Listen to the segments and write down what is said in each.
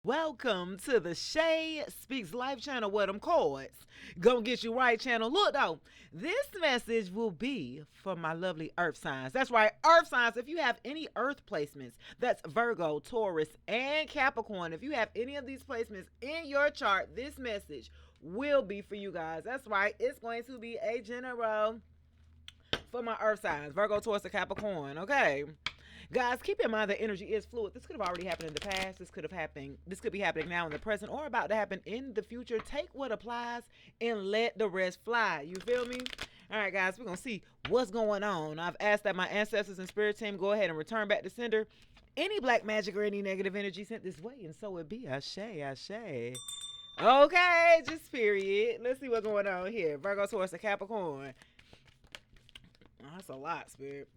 Welcome to the Shay Speaks Life channel, what them chords. Gonna get you right channel. Look though, this message will be for my lovely earth signs. That's right, earth signs. If you have any earth placements, that's Virgo, Taurus, and Capricorn. If you have any of these placements in your chart, this message will be for you guys. That's right, it's going to be a general for my earth signs, Virgo, Taurus, and Capricorn. Okay. Guys, keep in mind that energy is fluid. This could have already happened in the past. This could have happened. This could be happening now in the present or about to happen in the future. Take what applies and let the rest fly. You feel me? All right, guys, we're going to see what's going on. I've asked that my ancestors and spirit team go ahead and return back to sender any black magic or any negative energy sent this way, and so it be. Ashe, ashe. Okay, just period. Let's see what's going on here. Virgo, Taurus, and Capricorn. Oh, that's a lot, spirit.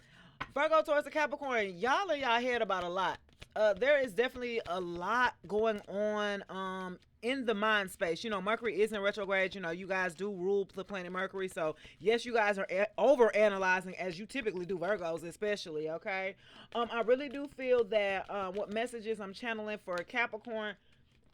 Virgo, Taurus, and Capricorn, y'all in y'all head about a lot. There is definitely a lot going on in the mind space. You know, Mercury is in retrograde. You know, you guys do rule the planet Mercury. So, yes, you guys are over analyzing as you typically do, Virgos especially, okay? I really do feel that what messages I'm channeling for Capricorn,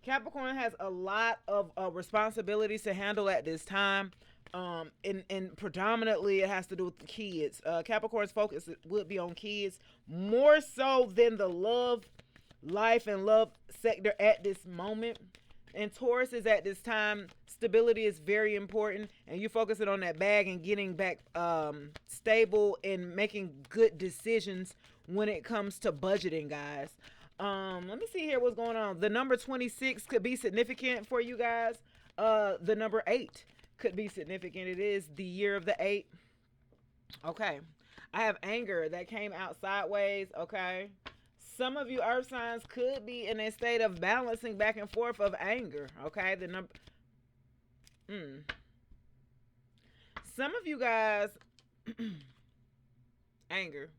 Capricorn has a lot of responsibilities to handle at this time. And predominantly it has to do with the kids. Capricorn's focus would be on kids more so than the love life and love sector at this moment. And Taurus is at this time, stability is very important, and you focusing on that bag and getting back stable and making good decisions when it comes to budgeting, guys. Let me see here what's going on. The number 26 could be significant for you guys. The number 8 could be significant. It is the year of the 8. Okay. I have anger that came out sideways. Okay. Some of you earth signs could be in a state of balancing back and forth of anger. Okay. The number. Some of you guys. Anger.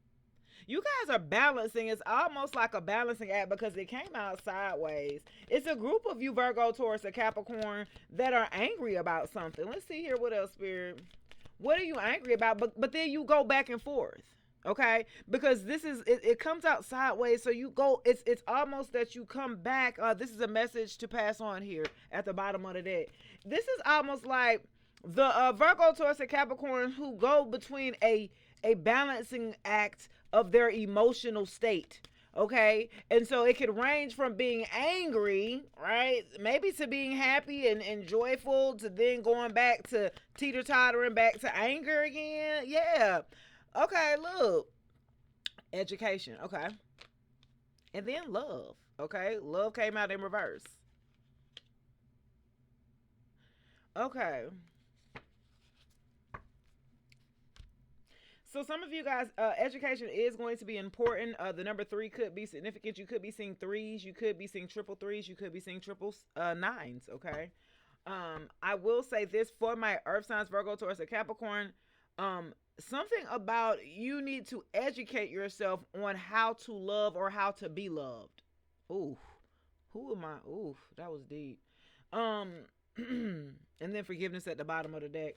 You guys are balancing. It's almost like a balancing act because it came out sideways. It's a group of you, Virgo, Taurus, and Capricorn, that are angry about something. Let's see here. What else, Spirit? What are you angry about? But then you go back and forth. Okay, because this is it comes out sideways, so you go. It's almost that you come back. This is a message to pass on here at the bottom of the deck. This is almost like the Virgo, Taurus, and Capricorn who go between a balancing act of their emotional state. Okay, and so it could range from being angry, right, maybe to being happy and joyful, to then going back to teeter-tottering back to anger again. Yeah. Okay, look, education. Okay, and then love. Okay, love came out in reverse. Okay. So some of you guys, education is going to be important. The number 3 could be significant. You could be seeing threes. You could be seeing triple threes. You could be seeing triple nines. Okay. I will say this for my Earth signs, Virgo, Taurus, and Capricorn. Something about you need to educate yourself on how to love or how to be loved. Ooh, who am I? Ooh, that was deep. Um, and then forgiveness at the bottom of the deck.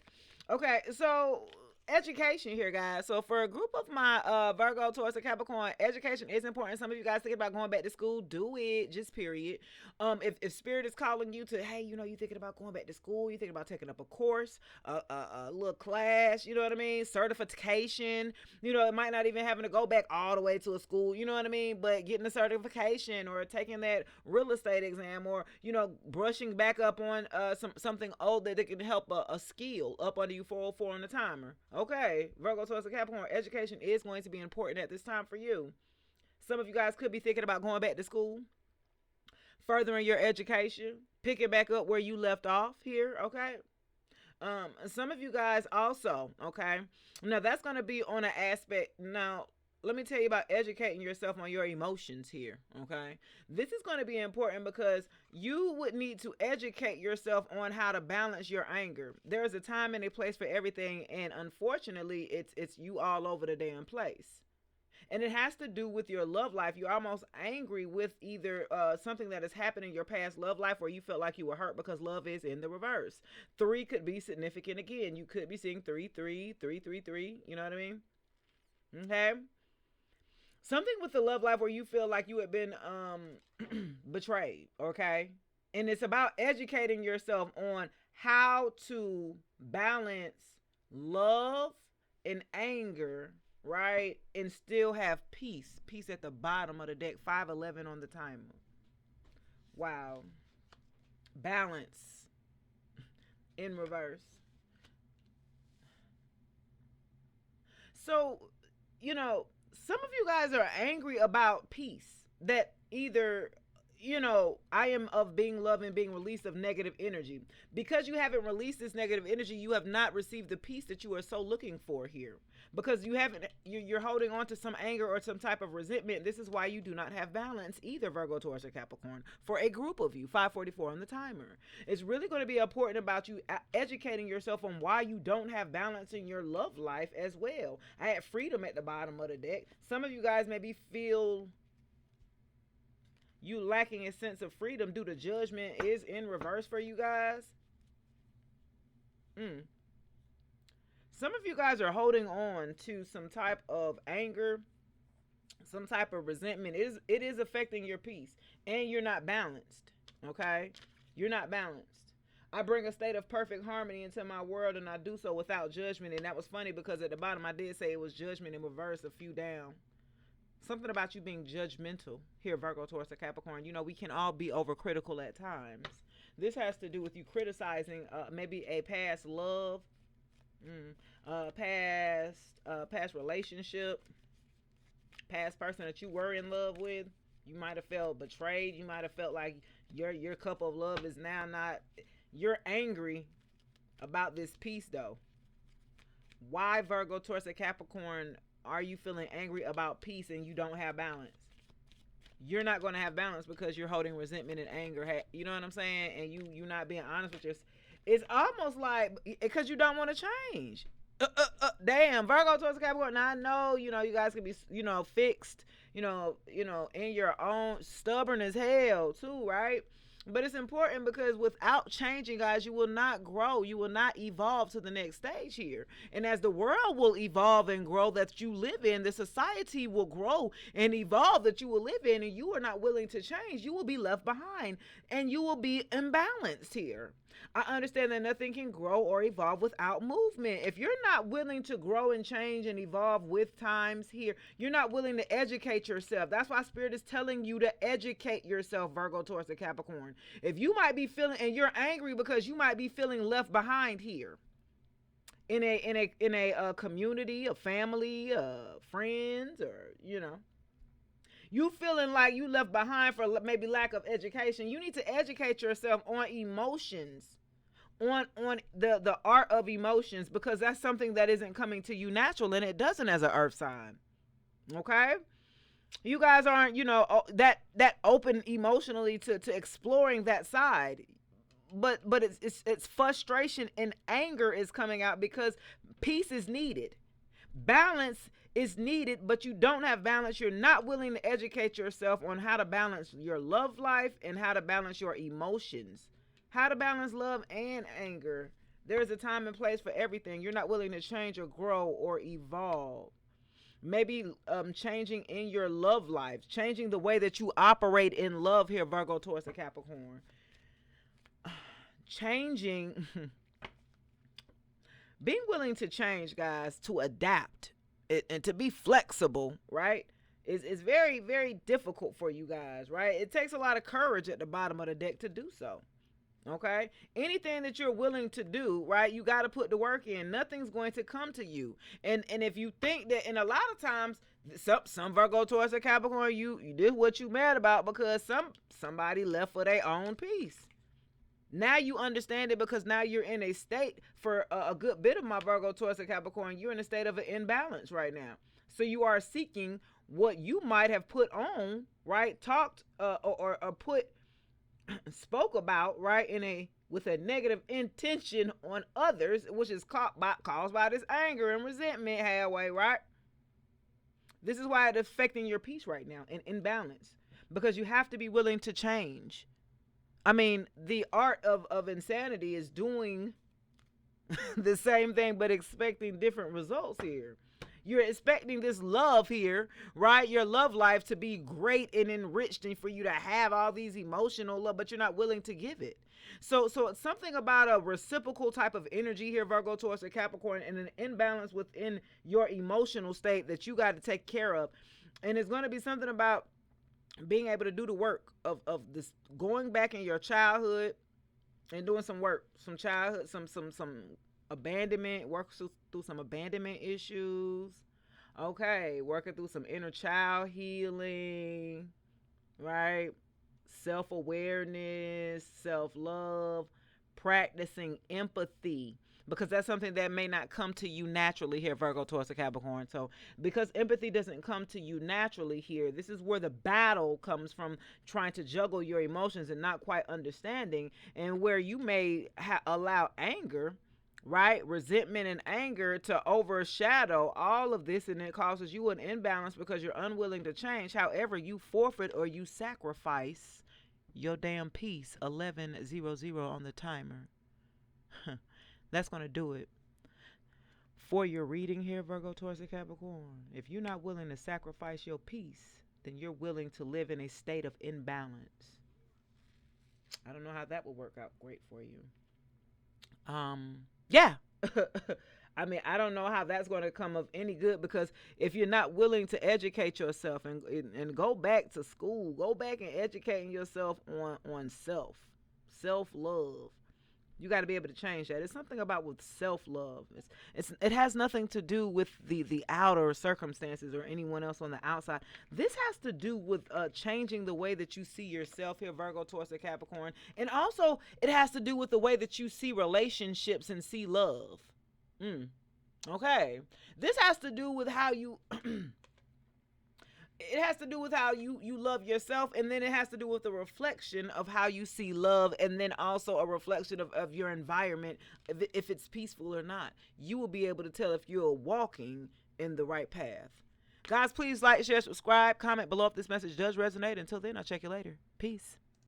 Okay, so education here, guys. So for a group of my Virgo, Taurus, and Capricorn, education is important. Some of you guys thinking about going back to school, do it. Just period. If spirit is calling you to, hey, you know, you thinking about going back to school, you thinking about taking up a course, a little class, you know what I mean, certification. You know, it might not even having to go back all the way to a school, you know what I mean, but getting a certification or taking that real estate exam, or you know, brushing back up on something old that can help a skill up under you 404 on the timer. Okay, Virgo, Taurus, and Capricorn, education is going to be important at this time for you. Some of you guys could be thinking about going back to school, furthering your education, picking back up where you left off here. Okay. Some of you guys also, okay. Now that's going to be on an aspect. Now, let me tell you about educating yourself on your emotions here, okay? This is going to be important because you would need to educate yourself on how to balance your anger. There's a time and a place for everything, and unfortunately, it's you all over the damn place. And it has to do with your love life. You're almost angry with either something that has happened in your past love life where you felt like you were hurt because love is in the reverse. 3 could be significant again. You could be seeing 3, 3, 3, 3, 3. You know what I mean? Okay. Something with the love life where you feel like you have been betrayed, okay? And it's about educating yourself on how to balance love and anger, right? And still have peace. Peace at the bottom of the deck. 511 on the timer. Wow. Balance in reverse. So, some of you guys are angry about peace. That either, I am of being loved and being released of negative energy. Because you haven't released this negative energy, you have not received the peace that you are so looking for here. Because you're holding on to some anger or some type of resentment. This is why you do not have balance either, Virgo, Taurus, or Capricorn. For a group of you, 544 on the timer. It's really going to be important about you educating yourself on why you don't have balance in your love life as well. I had freedom at the bottom of the deck. Some of you guys maybe feel you lacking a sense of freedom due to judgment is in reverse for you guys. Some of you guys are holding on to some type of anger, some type of resentment. It is affecting your peace, and you're not balanced. Okay, you're not balanced. I bring a state of perfect harmony into my world, and I do so without judgment. And that was funny because at the bottom I did say it was judgment in reverse, a few down. Something about you being judgmental here, Virgo, Taurus, or Capricorn. We can all be overcritical at times. This has to do with you criticizing maybe a past love, past relationship, past person that you were in love with. You might have felt betrayed. You might have felt like your cup of love is now not. You're angry about this peace though. Why, Virgo, Taurus, and Capricorn, are you feeling angry about peace and you don't have balance? You're not going to have balance because you're holding resentment and anger. You know what I'm saying? And you're not being honest with yourself. It's almost like because you don't want to change. Damn, Virgo, Taurus, Capricorn. Now I know, you guys can be, fixed, in your own, stubborn as hell too, right? But it's important because without changing, guys, you will not grow. You will not evolve to the next stage here. And as the world will evolve and grow that you live in, the society will grow and evolve that you will live in, and you are not willing to change, you will be left behind and you will be imbalanced here. I understand that nothing can grow or evolve without movement. If you're not willing to grow and change and evolve with times here, you're not willing to educate yourself. That's why Spirit is telling you to educate yourself, Virgo, Taurus, and Capricorn. If you might be feeling, and you're angry because you might be feeling left behind here in a community, a family, friends, or you feeling like you left behind for maybe lack of education. You need to educate yourself on emotions, on the art of emotions, because that's something that isn't coming to you natural, and it doesn't as an earth sign. Okay, you guys aren't that open emotionally to exploring that side, but it's frustration and anger is coming out because peace is needed, balance is needed, but you don't have balance. You're not willing to educate yourself on how to balance your love life and how to balance your emotions, how to balance love and anger. There's a time and place for everything. You're not willing to change or grow or evolve. Maybe changing in your love life, changing the way that you operate in love here, Virgo, Taurus, and Capricorn. Changing, being willing to change, guys, to adapt and to be flexible, right? Is very, very difficult for you guys, right? It takes a lot of courage at the bottom of the deck to do so. Okay, anything that you're willing to do, right, you got to put the work in. Nothing's going to come to you. And if you think that, and a lot of times some Virgo, Taurus, and Capricorn, you did what you mad about because somebody left for their own peace. Now you understand it because now you're in a state, for a good bit of my Virgo, Taurus, and Capricorn, you're in a state of an imbalance right now. So you are seeking what you might have put on, right, talked or put spoke about, right, with a negative intention on others, which is caused by this anger and resentment, halfway, right? This is why it's affecting your peace right now, in imbalance, because you have to be willing to change. I mean, the art of insanity is doing the same thing but expecting different results here. You're expecting this love here, right? Your love life to be great and enriched and for you to have all these emotional love, but you're not willing to give it. So it's something about a reciprocal type of energy here, Virgo, Taurus, and Capricorn, and an imbalance within your emotional state that you got to take care of. And it's going to be something about being able to do the work of this, going back in your childhood and doing some work, some childhood, some abandonment, work through some abandonment issues. Okay, working through some inner child healing, right? Self-awareness, self-love, practicing empathy, because that's something that may not come to you naturally here, Virgo, Taurus, and Capricorn. So because empathy doesn't come to you naturally here, this is where the battle comes from, trying to juggle your emotions and not quite understanding, and where you may allow anger, right, resentment and anger to overshadow all of this, and it causes you an imbalance because you're unwilling to change. However, you forfeit or you sacrifice your damn peace. 11:00 on the timer. That's going to do it for your reading here, Virgo, Taurus, and Capricorn. If you're not willing to sacrifice your peace, then you're willing to live in a state of imbalance. I don't know how that will work out great for you. Yeah. I mean, I don't know how that's going to come of any good, because if you're not willing to educate yourself and go back to school, go back and educating yourself on self-love. You got to be able to change that. It's something about with self-love. It has nothing to do with the outer circumstances or anyone else on the outside. This has to do with changing the way that you see yourself here, Virgo, Taurus, and Capricorn. And also, it has to do with the way that you see relationships and see love. Okay. This has to do with how you... It has to do with how you love yourself, and then it has to do with the reflection of how you see love, and then also a reflection of your environment, if it's peaceful or not. You will be able to tell if you're walking in the right path. Guys, please like, share, subscribe, comment below if this message does resonate. Until then, I'll check you later. Peace.